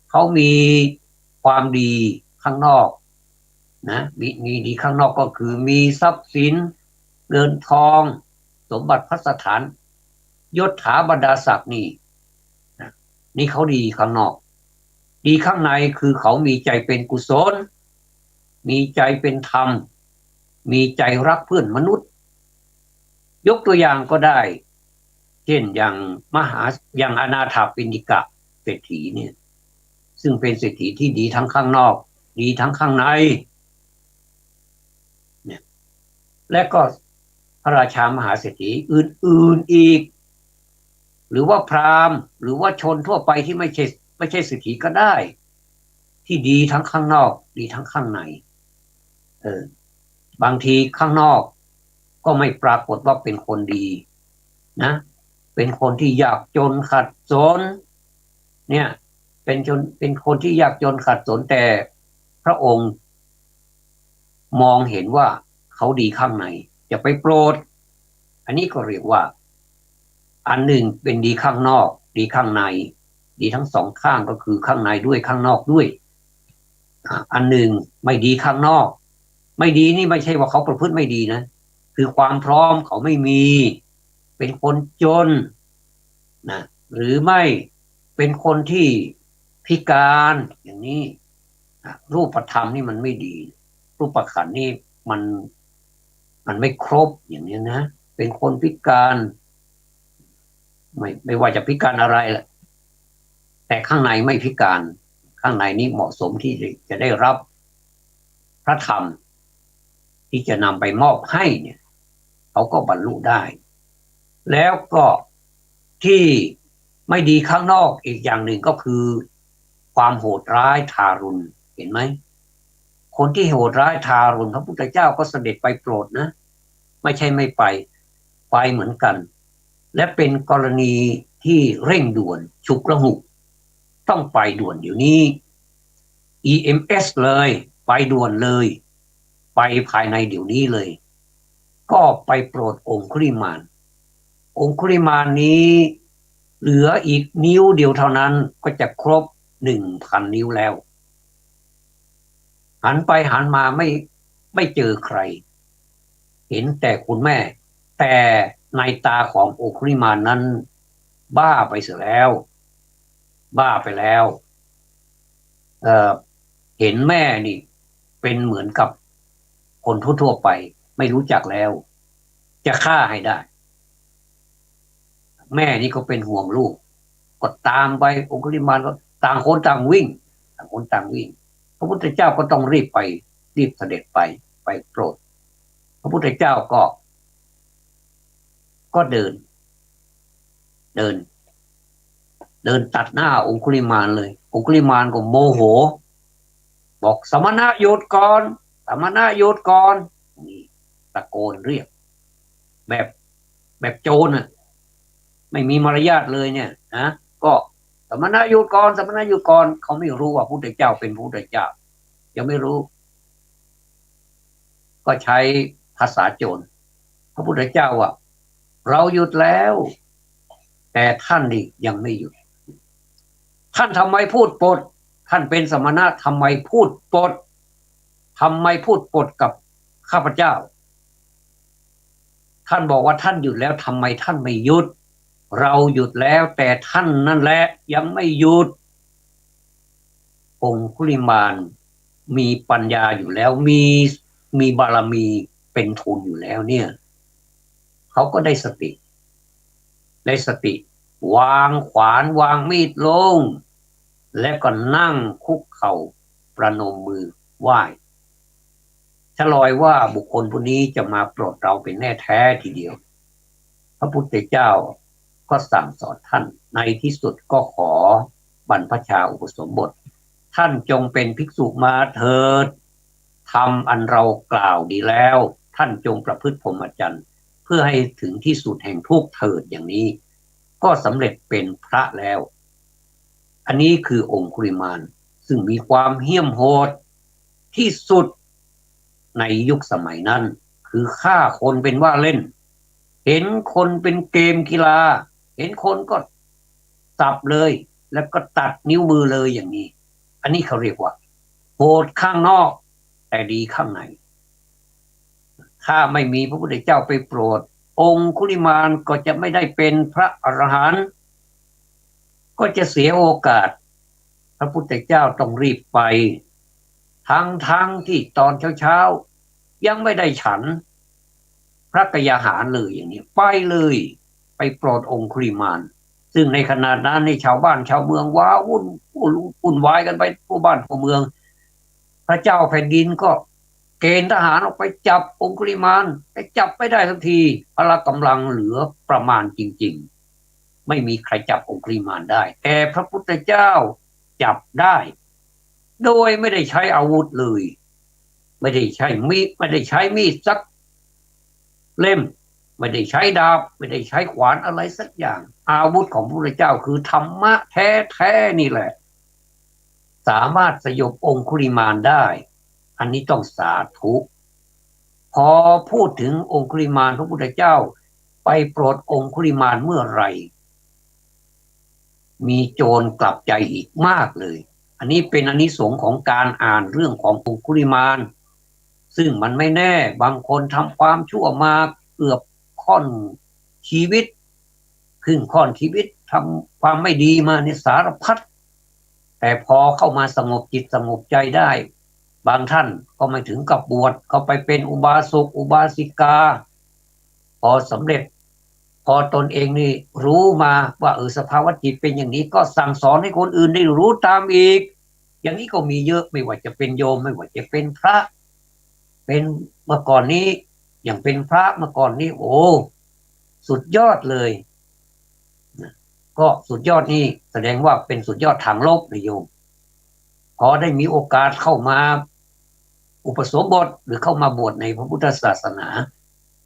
เขามีความดีข้างนอกนะมีดีข้างนอกก็คือมีทรัพย์สินเงินทองสมบัติพัสถานยศถาบรรดาศักดิ์นี่เขาดีข้างนอกดีข้างในคือเขามีใจเป็นกุศลมีใจเป็นธรรมมีใจรักเพื่อนมนุษย์ยกตัวอย่างก็ได้เช่นอย่างอนาถปิณฑิกะเศรษฐีเนี่ยซึ่งเป็นเศรษฐีที่ดีทั้งข้างนอกดีทั้งข้างในเนี่ยและก็พระราชามหาเศรษฐีอื่นๆอีกหรือว่าพราหมณ์หรือว่าชนทั่วไปที่ไม่ใช่เศรษฐีก็ได้ที่ดีทั้งข้างนอกดีทั้งข้างในบางทีข้างนอกก็ไม่ปรากฏว่าเป็นคนดีนะเป็นคนที่ยากจนขัดสนเนี่ยเป็นคนที่ยากจนขัดสนแต่พระองค์มองเห็นว่าเขาดีข้างในจะไปโปรดอันนี้ก็เรียกว่าอันหนึ่งเป็นดีข้างนอกดีข้างในดีทั้งสองข้างก็คือข้างในด้วยข้างนอกด้วยอันหนึ่งไม่ดีข้างนอกไม่ดีนี่ไม่ใช่ว่าเขาประพฤติไม่ดีนะคือความพร้อมเขาไม่มีเป็นคนจนนะหรือไม่เป็นคนที่พิการอย่างนี้รูปธรรมนี่มันไม่ดีรูปขันธ์นี่มันไม่ครบอย่างนี้นะเป็นคนพิการไม่ว่าจะพิการอะไรแหละแต่ข้างในไม่พิการข้างในนี้เหมาะสมที่จะได้รับพระธรรมที่จะนำไปมอบให้เนี่ยเขาก็บรรลุได้แล้วก็ที่ไม่ดีข้างนอกอีกอย่างหนึ่งก็คือความโหดร้ายทารุณเห็นไหมคนที่โหดร้ายทารุณพระพุทธเจ้าก็เสด็จไปโปรดนะไม่ใช่ไม่ไปเหมือนกันและเป็นกรณีที่เร่งด่วนฉุกละหุกต้องไปด่วนเดี๋ยวนี้ EMS เลยไปด่วนเลยไปภายในเดี๋ยวนี้เลยก็ไปโปรดองคุลิมานนี้เหลืออีกนิ้วเดียวเท่านั้นก็จะครบ 1,000 นิ้วแล้วหันไปหันมาไม่เจอใครเห็นแต่คุณแม่แต่ในตาขององคุลิมานนั้นบ้าไปเสียแล้วบ้าไปแล้วเห็นแม่นี่เป็นเหมือนกับคนทั่วๆไปไม่รู้จักแล้วจะฆ่าให้ได้แม่นี่ก็เป็นห่วงลูกก็ตามไปองคุลิมานก็ต่างคนต่างวิ่งพระพุทธเจ้าก็ต้องรีบเสด็จไปโปรดพระพุทธเจ้าก็เดินตัดหน้าองคุลิมานเลยองคุลิมานก็โมโหบอกสมณะหยุดก่อนสมณะหยุดก่อนนี่ตะโกนเรียกแบบโจรน่ะไม่มีมารยาทเลยเนี่ยนะก็สมณะหยุดก่อนสมณะหยุดก่อนเขาไม่รู้ว่าพระพุทธเจ้าเป็นพระพุทธเจ้ายังไม่รู้ก็ใช้ภาษาโจรพระพุทธเจ้าว่าเราหยุดแล้วแต่ท่านนี่ยังไม่หยุดท่านทำไมพูดปดท่านเป็นสมณะทำไมพูดปดกับข้าพเจ้าท่านบอกว่าท่านหยุดแล้วทำไมท่านไม่หยุดเราหยุดแล้วแต่ท่านนั่นแหละยังไม่หยุดองคุลิมานมีปัญญาอยู่แล้วมีบารมีเป็นทุนอยู่แล้วเนี่ยเขาก็ได้สติวางขวานวางมีดลงและก็นั่งคุกเข่าประนมมือไหว้ฉลอยว่าบุคคลผู้นี้จะมาโปรดเราเป็นแน่แท้ทีเดียวพระพุทธเจ้าก็สั่งสอนท่านในที่สุดก็ขอบรรพชาอุปสมบทท่านจงเป็นภิกษุมาเถิดทำอันเรากล่าวดีแล้วท่านจงประพฤติพรหมจรรย์ เพื่อให้ถึงที่สุดแห่งทุกข์เถิดอย่างนี้ก็สำเร็จเป็นพระแล้วอันนี้คือองคุลิมานซึ่งมีความเหี้ยมโหดที่สุดในยุคสมัยนั้นคือฆ่าคนเป็นว่าเล่นเห็นคนเป็นเกมกีฬาเห็นคนก็สับเลยแล้วก็ตัดนิ้วมือเลยอย่างนี้อันนี้เขาเรียกว่าโหดข้างนอกแต่ดีข้างในถ้าไม่มีพระพุทธเจ้าไปโปรดองคุลิมานก็จะไม่ได้เป็นพระอรหันต์ก็จะเสียโอกาสพระพุทธเจ้าต้องรีบไปทั้งที่ตอนเช้ายังไม่ได้ฉันพระกยาหารเลยอย่างนี้ไปเลยไปโปรดองคุลิมานซึ่งในขณะนั้นในชาวบ้านชาวเมืองว้าวุ่นวายกันไปทั่วบ้านทั่วเมืองพระเจ้าแผ่นดินก็เกณฑ์ทหารออกไปจับองคุลิมานไปจับไม่ได้สักทีพละกำลังเหลือประมาณจริงๆไม่มีใครจับองคุลิมานได้แต่พระพุทธเจ้าจับได้โดยไม่ได้ใช้อาวุธเลยไม่ได้ใช้มีดสักเล่มไม่ได้ใช้ดาบไม่ได้ใช้ขวานอะไรสักอย่างอาวุธของพระพุทธเจ้าคือธรรมะแท้ๆนี่แหละสามารถสยบองคุลิมานได้อันนี้ต้องสาธุพอพูดถึงองคุลิมานพระพุทธเจ้าไปโปรดองคุลิมานเมื่อไหร่มีโจรกลับใจอีกมากเลยอันนี้เป็นอานิสงส์ของการอ่านเรื่องขององคุลิมานซึ่งมันไม่แน่บางคนทำความชั่วมาเกือบค่อนชีวิตครึ่งค่อนชีวิตทำความไม่ดีมาในสารพัดแต่พอเข้ามาสงบจิตสงบใจได้บางท่านก็ไม่ถึงกับบวชเขาไปเป็นอุบาสกอุบาสิกาพอสำเร็จพอตนเองนี่รู้มาว่าสภาวะจิตเป็นอย่างนี้ก็สั่งสอนให้คนอื่นได้รู้ตามอีกอย่างนี้ก็มีเยอะไม่ว่าจะเป็นโยมไม่ว่าจะเป็นพระเป็นเมื่อก่อนนี้อย่างเป็นพระเมื่อก่อนนี้โอ้สุดยอดเลยก็สุดยอดนี่แสดงว่าเป็นสุดยอดทางโลกนะโยมพอได้มีโอกาสเข้ามาอุปสมบทหรือเข้ามาบวชในพระพุทธศาสนา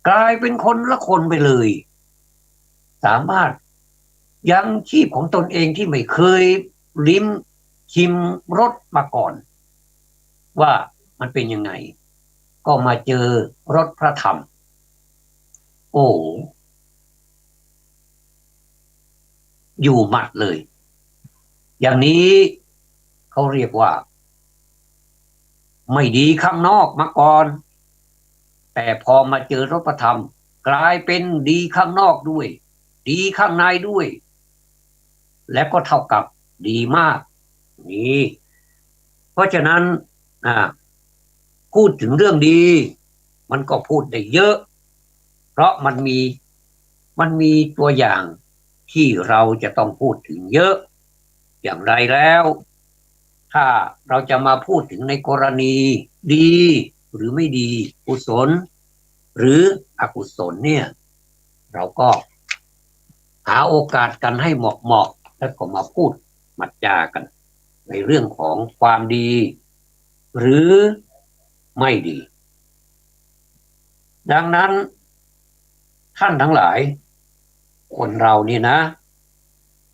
กลายเป็นคนละคนไปเลยสามารถยังชีพของตนเองที่ไม่เคยลิ้มชิมรสมาก่อนว่ามันเป็นยังไงก็มาเจอรสพระธรรมโอ้อยู่หมัดเลยอย่างนี้เขาเรียกว่าไม่ดีข้างนอกมาก่อนแต่พอมาเจอรสพระธรรมกลายเป็นดีข้างนอกด้วยดีข้างในด้วยและก็เท่ากับดีมากนี่เพราะฉะนั้นพูดถึงเรื่องดีมันก็พูดได้เยอะเพราะมันมีตัวอย่างที่เราจะต้องพูดถึงเยอะอย่างไรแล้วถ้าเราจะมาพูดถึงในกรณีดีหรือไม่ดีกุศลหรืออกุศลเนี่ยเราก็หาโอกาสกันให้เหมาะแล้วก็มาพูดมาจากันในเรื่องของความดีหรือไม่ดีดังนั้นท่านทั้งหลายคนเรานี่นะ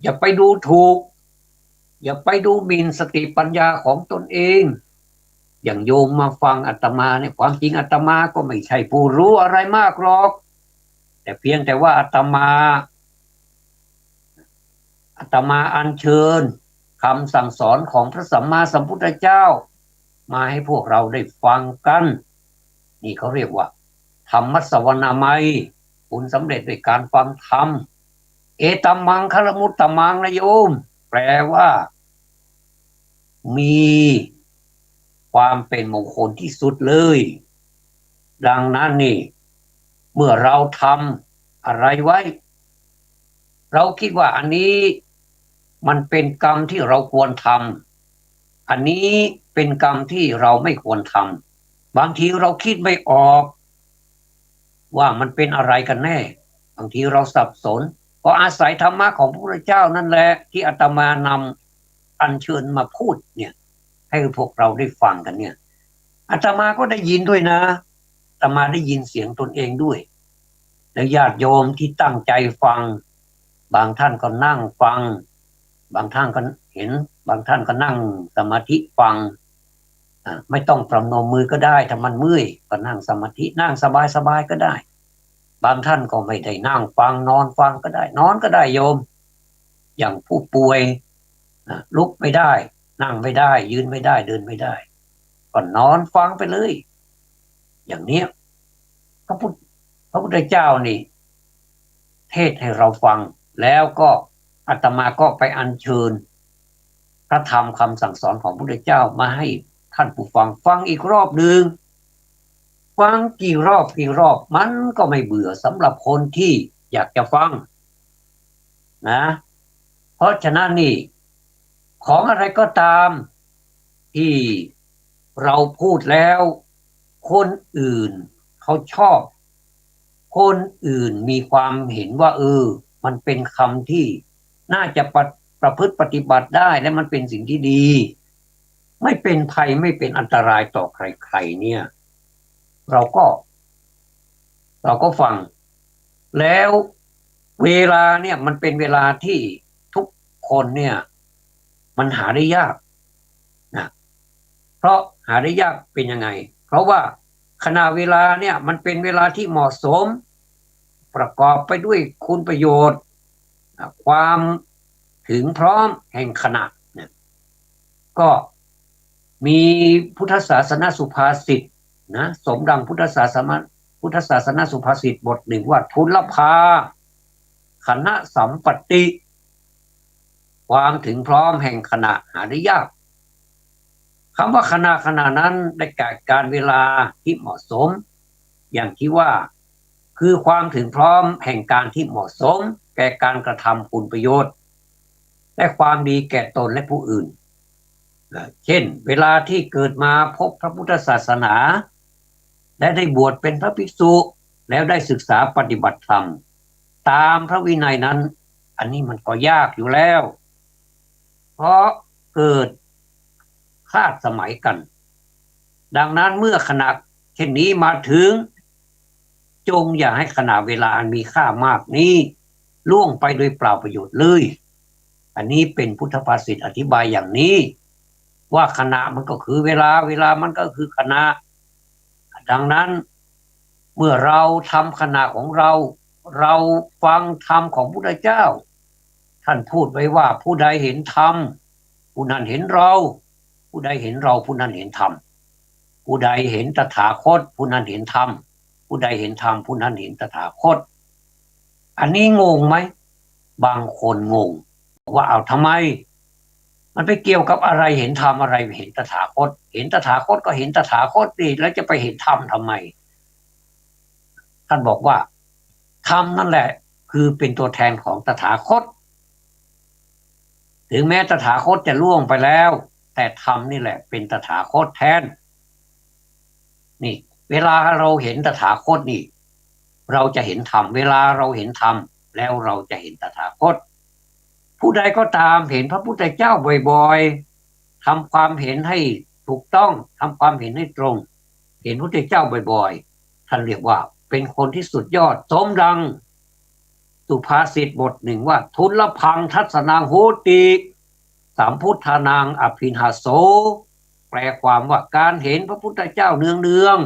อย่าไปดูถูกอย่าไปดูหมิ่นสติปัญญาของตนเองอย่างโยมมาฟังอาตมาเนี่ยความจริงอาตมาก็ไม่ใช่ผู้รู้อะไรมากหรอกแต่เพียงแต่ว่าอาตมาอัญเชิญคำสั่งสอนของพระสัมมาสัมพุทธเจ้ามาให้พวกเราได้ฟังกันนี่เขาเรียกว่าธรรมสวนามัยคุณสำเร็จด้วยการฟังธรรมเอตัมมังคารมุตตมังนะโยมแปลว่ามีความเป็นมงคลที่สุดเลยดังนั้นนี่เมื่อเราทำอะไรไว้เราคิดว่าอันนี้มันเป็นกรรมที่เราควรทำอันนี้เป็นกรรมที่เราไม่ควรทำบางทีเราคิดไม่ออกว่ามันเป็นอะไรกันแน่บางทีเราสับสนก็อาศัยธรรมะของพระพุทธเจ้านั่นแหละที่อาตมานำอัญเชิญมาพูดเนี่ยให้พวกเราได้ฟังกันเนี่ยอาตมาก็ได้ยินด้วยนะอาตมาได้ยินเสียงตนเองด้วย แล้วญาติโยมที่ตั้งใจฟังบางท่านก็นั่งฟังบางท่านก็เห็นบางท่านก็นั่งสมาธิฟังไม่ต้องประนมมือก็ได้ถ้ามันเมื่อยก็นั่งสมาธินั่งสบายๆก็ได้บางท่านก็ไม่ได้นั่งฟังนอนฟังก็ได้นอนก็ได้โยมอย่างผู้ป่วยลุกไม่ได้นั่งไม่ได้ยืนไม่ได้เดินไม่ได้ก็นอนฟังไปเลยอย่างเนี้ยพระพุทธพระพุทธเจ้านี่เทศให้เราฟังแล้วก็อาตมาก็ไปอัญเชิญพระธรรมคำสั่งสอนของพระพุทธเจ้ามาให้ท่านผู้ฟังฟังอีกรอบหนึ่งฟังกี่รอบมันก็ไม่เบื่อสำหรับคนที่อยากจะฟังนะเพราะฉะนั้นนี่ของอะไรก็ตามที่เราพูดแล้วคนอื่นเขาชอบคนอื่นมีความเห็นว่ามันเป็นคำที่น่าจะประพฤติปฏิบัติได้และมันเป็นสิ่งที่ดีไม่เป็นภัยไม่เป็นอันตรายต่อใครๆเนี่ยเราก็ฟังแล้วเวลาเนี่ยมันเป็นเวลาที่ทุกคนเนี่ยมันหาได้ยากนะเพราะหาได้ยากเป็นยังไงเพราะว่าขณะเวลาเนี่ยมันเป็นเวลาที่เหมาะสมประกอบไปด้วยคุณประโยชน์ความถึงพร้อมแห่งขณะเนี่ยก็มีพุทธศาสนาสุภาษิตนะสมดังพุทธศาสนาสุภาษิตบทหนึ่งว่าทุลภาขณะสัมปติความถึงพร้อมแห่งขณะหาได้ยากคำว่าขณะนั้นได้แก่การเวลาที่เหมาะสมอย่างที่ว่าคือความถึงพร้อมแห่งการที่เหมาะสมแก่การกระทำคุณประโยชน์และความดีแก่ตนและผู้อื่นเช่นเวลาที่เกิดมาพบพระพุทธศาสนาและได้บวชเป็นพระภิกษุแล้วได้ศึกษาปฏิบัติธรรมตามพระวินัยนั้นอันนี้มันก็ยากอยู่แล้วเพราะเกิดคลาดสมัยกันดังนั้นเมื่อขณะเช่นนี้มาถึงจงอย่าให้ขณะเวลาอันมีค่ามากนี้ล่วงไปโดยเปล่าประโยชน์เลยอันนี้เป็นพุทธภาษิตอธิบายอย่างนี้ว่าขณะมันก็คือเวลามันก็คือขณะดังนั้นเมื่อเราทำขณะของเราฟังธรรมของพระพุทธเจ้าท่านพูดไว้ว่าผู้ใดเห็นธรรมผู้นั้นเห็นเราผู้ใดเห็นเราผู้นั้นเห็นธรรมผู้ใดเห็นตถาคตผู้นั้นเห็นธรรมผู้ใดเห็นธรรมผู้นั้นเห็นตถาคตอันนี้งงไหมบางคนงงว่าเอาทำไมมันไปเกี่ยวกับอะไรเห็นธรรมอะไรเห็นตถาคตเห็นตถาคตก็เห็นตถาคตดิแล้วจะไปเห็นธรรมทำไมท่านบอกว่าธรรมนั่นแหละคือเป็นตัวแทนของตถาคตถึงแม้ตถาคตจะล่วงไปแล้วแต่ธรรมนี่แหละเป็นตถาคตแทนนี่เวลาเราเห็นตถาคตนี่เราจะเห็นธรรมเวลาเราเห็นธรรมแล้วเราจะเห็นตถาคตผู้ใดก็ตามเห็นพระพุทธเจ้าบ่อยๆทำความเห็นให้ถูกต้องทำความเห็นให้ตรงเห็นพระพุทธเจ้าบ่อยๆท่านเรียกว่าเป็นคนที่สุดยอดสมดังสุภาษิตบทหนึ่งว่าทุลพังทัศนังโหติสัมพุทธานางอภินหาโสแปลความว่าการเห็นพระพุทธเจ้าเนือง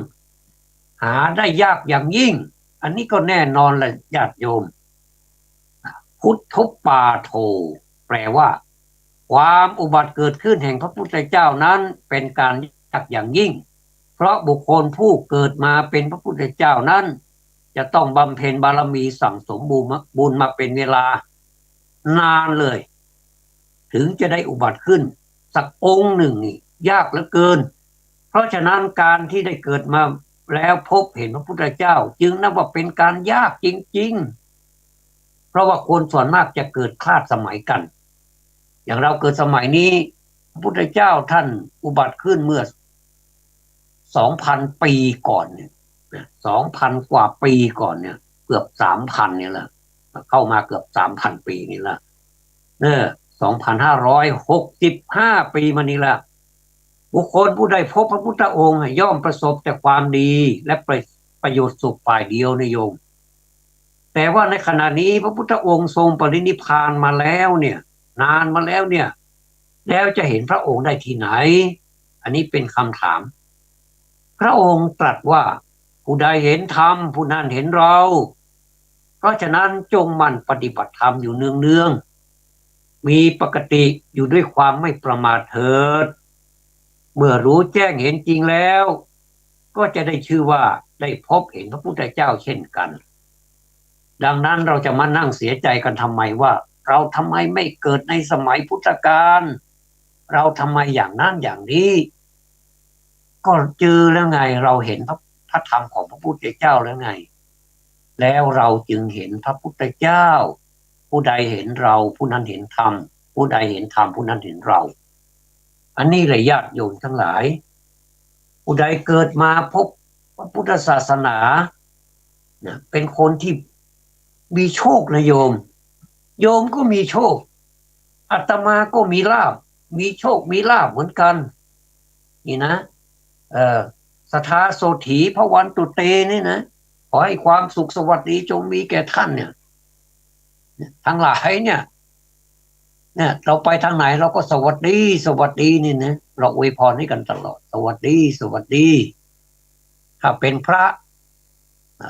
ๆหาได้ยากอย่างยิ่งอันนี้ก็แน่นอนแหละญาติโยมพุทธปาโทแปลว่าความอุบัติเกิดขึ้นแห่งพระพุทธเจ้านั้นเป็นการยากอย่างยิ่งเพราะบุคคลผู้เกิดมาเป็นพระพุทธเจ้านั้นจะต้องบำเพ็ญบารมีสั่งสมบุญมาเป็นเวลานานเลยถึงจะได้อุบัติขึ้นสักองค์หนึ่งนี่ยากเหลือเกินเพราะฉะนั้นการที่ได้เกิดมาแล้วพบเห็นพระพุทธเจ้าจึงนับว่าเป็นการยากจริงๆเพราะว่าคนส่วนมากจะเกิดคลาดสมัยกันอย่างเราเกิดสมัยนี้พระพุทธเจ้าท่านอุบัติขึ้นเมื่อ 2,000 ปีก่อนเนี่ย 2,000 กว่าปีก่อนเนี่ยเกือบ 3,000 เนี่ยแหละเข้ามาเกือบ 3,000 ปีนี่แหละ2,565 ปีมานี้ละบุคคลผู้ใดพบพระพุทธองค์ย่อมประสบแต่ความดีและประโยชน์สุขฝ่ายเดียวนะโยม แต่ว่าในขณะนี้พระพุทธองค์ทรงปรินิพพานมาแล้วเนี่ยนานมาแล้วเนี่ยแล้วจะเห็นพระองค์ได้ที่ไหนอันนี้เป็นคำถามพระองค์ตรัสว่าผู้ใดเห็นธรรมผู้นั้นเห็นเราเพราะฉะนั้นจงมั่นปฏิบัติธรรมอยู่เนืองๆมีปกติอยู่ด้วยความไม่ประมาทเถิดเมื่อรู้แจ้งเห็นจริงแล้วก็จะได้ชื่อว่าได้พบเห็นพระพุทธเจ้าเช่นกันดังนั้นเราจะมานั่งเสียใจกันทำไมว่าเราทำไมไม่เกิดในสมัยพุทธกาลเราทำไมอย่างนั้นอย่างนี้ก็เจอแล้วไงเราเห็นพระธรรมของพระพุทธเจ้าแล้วไงแล้วเราจึงเห็นพระพุทธเจ้าผู้ใดเห็นเราผู้นั้นเห็นธรรมผู้ใดเห็นธรรมผู้นั้นเห็นเราอันนี้เลยญาติโยมทั้งหลายผู้ใดเกิดมาพบพระพุทธศาสนาเป็นคนที่มีโชคนะโยมโยมก็มีโชคอาตมาก็มีลาภมีโชคมีลาภเหมือนกันนี่นะสทาโสถีพระวันตุเตนี่นะขอให้ความสุขสวัสดีจงมีแก่ท่านเนี่ยทั้งหลายเนี่ยเราไปทางไหนเราก็สวัสดีสวัสดีนี่นะเราอวยพรให้กันตลอดสวัสดีสวัสดีถ้าเป็นพระ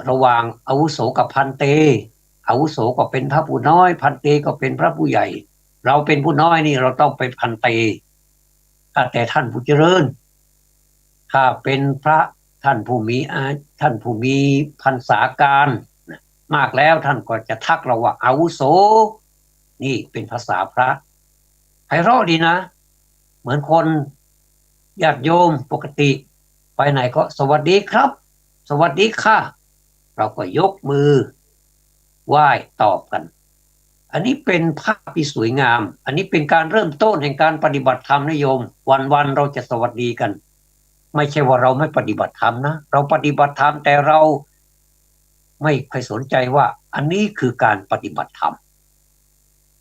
ระหว่างอาวุโสกับพันเตอาวุโสก็เป็นพระผู้น้อยพันเตก็เป็นพระผู้ใหญ่เราเป็นผู้น้อยนี่เราต้องไปพันเตแต่ท่านผู้เจริญถ้าเป็นพระท่านผู้มีพรรษาการมากแล้วท่านก็จะทักเราว่าอาวุโสนี่เป็นภาษาพระไพเราะดีนะเหมือนคนญาติโยมปกติไปไหนก็สวัสดีครับสวัสดีค่ะเราก็ยกมือไหว้ตอบกันอันนี้เป็นภาพที่สวยงามอันนี้เป็นการเริ่มต้นแห่งการปฏิบัติธรรมนะโยมวันๆเราจะสวัสดีกันไม่ใช่ว่าเราไม่ปฏิบัติธรรมนะเราปฏิบัติธรรมแต่เราไม่เคยสนใจว่าอันนี้คือการปฏิบัติธรรม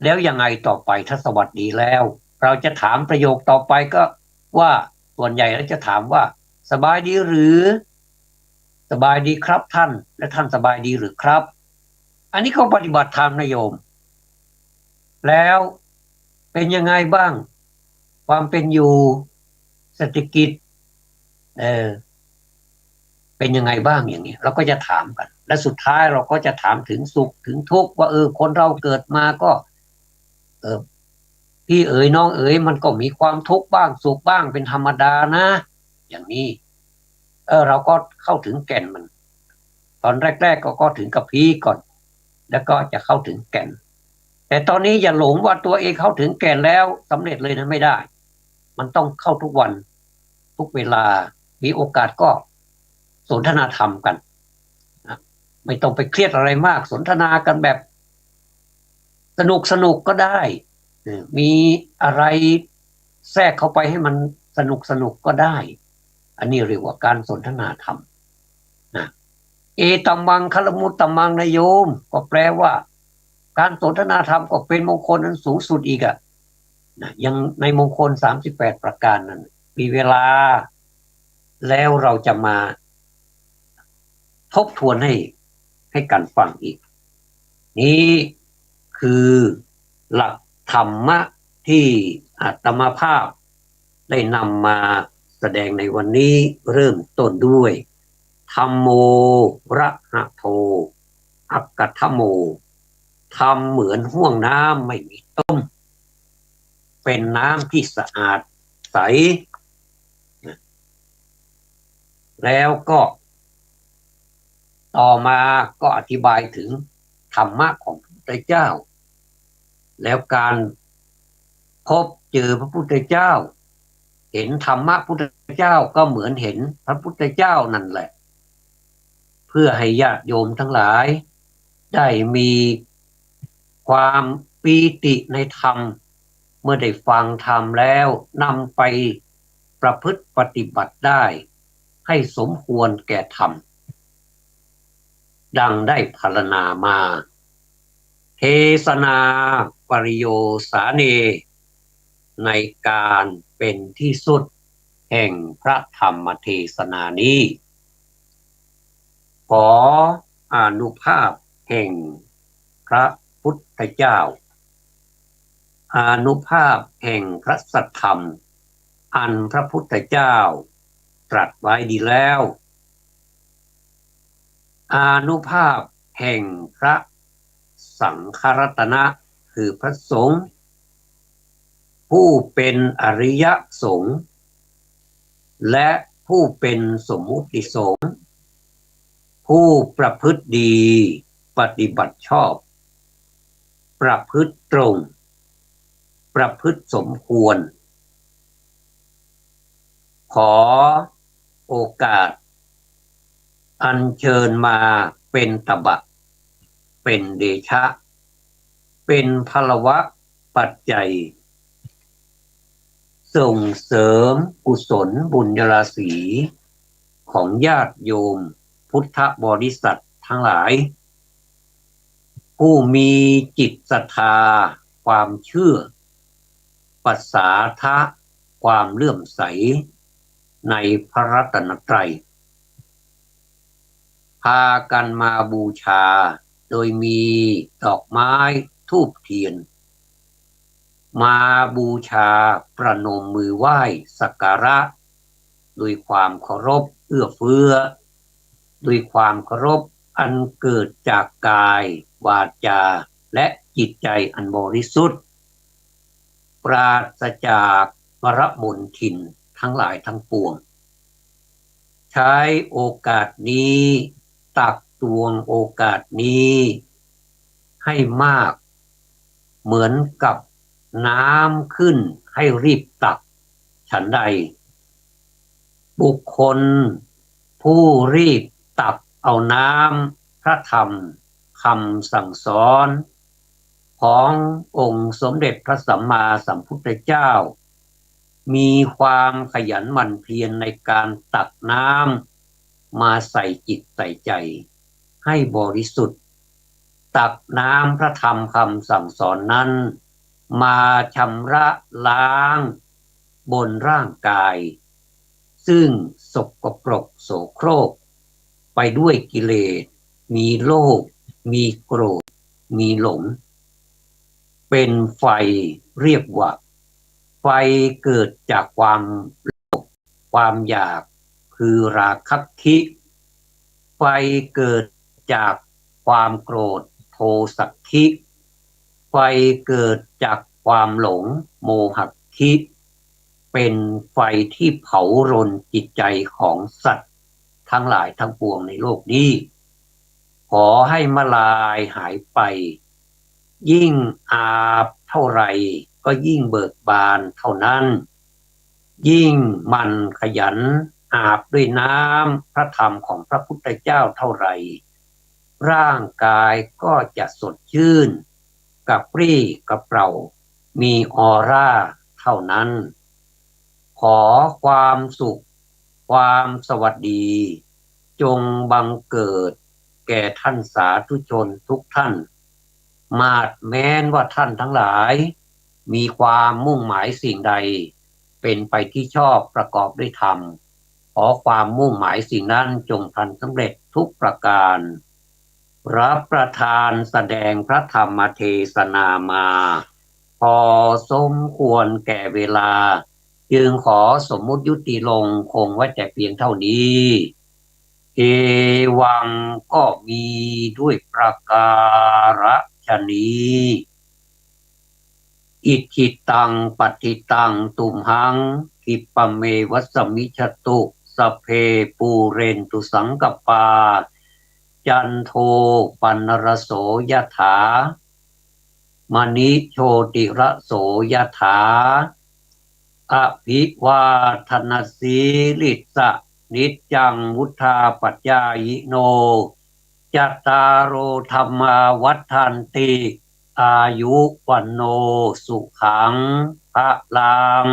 แล้วยังไงต่อไปถ้าสวัสดีแล้วเราจะถามประโยคต่อไปก็ว่าส่วนใหญ่เราจะถามว่าสบายดีหรือสบายดีครับท่านและท่านสบายดีหรือครับอันนี้เขาปฏิบัติธรรมนะโยมแล้วเป็นยังไงบ้างความเป็นอยู่เศรษฐกิจเป็นยังไงบ้างอย่างนี้เราก็จะถามกันและสุดท้ายเราก็จะถามถึงสุขถึงทุกข์ว่าคนเราเกิดมาก็พี่เอ๋ยน้องเอ๋ยมันก็มีความทุกข์บ้างสุขบ้างเป็นธรรมดานะอย่างนี้เราก็เข้าถึงแก่นมันตอนแรกๆก็ถึงกับพีก่อนแล้วก็จะเข้าถึงแก่นแต่ตอนนี้อย่าหลงว่าตัวเองเข้าถึงแก่นแล้วสำเร็จเลยนะไม่ได้มันต้องเข้าทุกวันทุกเวลามีโอกาสก็สนทนาธรรมกันไม่ต้องไปเครียดอะไรมากสนทนากันแบบสนุกก็ได้มีอะไรแทรกเข้าไปให้มันสนุกก็ได้อันนี้เรียกว่าการสนทนาธรรมนะเอตัมมังคลมุตตัมมังนโยมก็แปลว่าการสนทนาธรรมก็เป็นมงคลอันสูงสุดอีกนะยังในมงคล38ประการนั้นมีเวลาแล้วเราจะมาทบทวนให้กันฟังอีกนี่คือหลักธรรมะที่อาตมาภาพได้นำมาแสดงในวันนี้เริ่มต้นด้วยธัมโมระหะโทอักกัทโมทำเหมือนห้วงน้ำไม่มีต้นเป็นน้ำที่สะอาดใสแล้วก็ต่อมาก็อธิบายถึงธรรมะของพระพุทธเจ้าแล้วการพบเจอพระพุทธเจ้าเห็นธรรมะพุทธเจ้าก็เหมือนเห็นพระพุทธเจ้านั่นแหละเพื่อให้ญาติโยมทั้งหลายได้มีความปีติในธรรมเมื่อได้ฟังธรรมแล้วนำไปประพฤติปฏิบัติได้ให้สมควรแก่ธรรมดังได้พรรณนามาเทศนาปริโยสาเนในการเป็นที่สุดแห่งพระธรรมเทศนานี้ขออานุภาพ แห่งพระพุทธเจ้าอานุภาพแห่งพระสัทธรรมอันพระพุทธเจ้าตรัสไว้ดีแล้วอานุภาพแห่งพระสังฆรัตนะคือพระสงฆ์ผู้เป็นอริยสงฆ์และผู้เป็นสมมุติสงฆ์ผู้ประพฤติดีปฏิบัติชอบประพฤติตรงประพฤติสมควรขอโอกาสอัญเชิญมาเป็นตบะเป็นเดชะเป็นพลวะปัจจัยส่งเสริมกุศลบุญราศีของญาติโยมพุทธบริษัททั้งหลายผู้มีจิตศรัทธาความเชื่อปัสสาทะความเลื่อมใสในพระรัตนตรัยพากันมาบูชาโดยมีดอกไม้ธูปเทียนมาบูชาประนมมือไหว้สักการะด้วยความเคารพเอื้อเฟื้อด้วยความเคารพอันเกิดจากกายวาจาและจิตใจอันบริสุทธิ์ปราศจากมรมลทินทั้งหลายทั้งปวงใช้โอกาสนี้ตักตวงโอกาสนี้ให้มากเหมือนกับน้ำขึ้นให้รีบตักฉันใดบุคคลผู้รีบตักเอาน้ำพระธรรมคำสั่งสอนขององค์สมเด็จพระสัมมาสัมพุทธเจ้ามีความขยันหมั่นเพียรในการตักน้ำมาใส่จิตใส่ใจให้บริสุทธิ์ตักน้ำพระธรรมคำสั่งสอนนั้นมาชำระล้างบนร่างกายซึ่งสกปรกโสโครกไปด้วยกิเลสมีโลภมีโกรธมีหลงเป็นไฟเรียกว่าไฟเกิดจากความโลภความอยากคือราคะคิไฟเกิดจากความโกรธโทสักคิไฟเกิดจากความหลงโมหคิเป็นไฟที่เผารนจิตใจของสัตว์ทั้งหลายทั้งปวงในโลกนี้ขอให้มาลายหายไปยิ่งอาบเท่าไรก็ยิ่งเบิกบานเท่านั้นยิ่งมันขยันอาบด้วยน้ำพระธรรมของพระพุทธเจ้าเท่าไรร่างกายก็จะสดชื่นกระปรี้กระเปร่ามีออร่าเท่านั้นขอความสุขความสวัสดีจงบังเกิดแก่ท่านสาธุชนทุกท่านมาดแม้นว่าท่านทั้งหลายมีความมุ่งหมายสิ่งใดเป็นไปที่ชอบประกอบด้วยธรรมขอความมุ่งหมายสิ่งนั้นจงพลันสำเร็จทุกประการรับประทานแสดงพระธรรมเทศนามาพอสมควรแก่เวลาจึงขอสมมุติยุติลงคงไว้แต่เพียงเท่านี้เอวังก็มีด้วยประการฉนี้อิทิตังปฏิตังตุมหังคิปะเมวัสมิชตุสพเพปูเรนตุสังกปาจันโทปันรโสยถามณิโชติระโสยถาอภิวาทนาสีลิสะนิจจังวุธาปัจจายโนจัตตารโอธรรมาวัฏันติอายุวันโนสุขังพลัง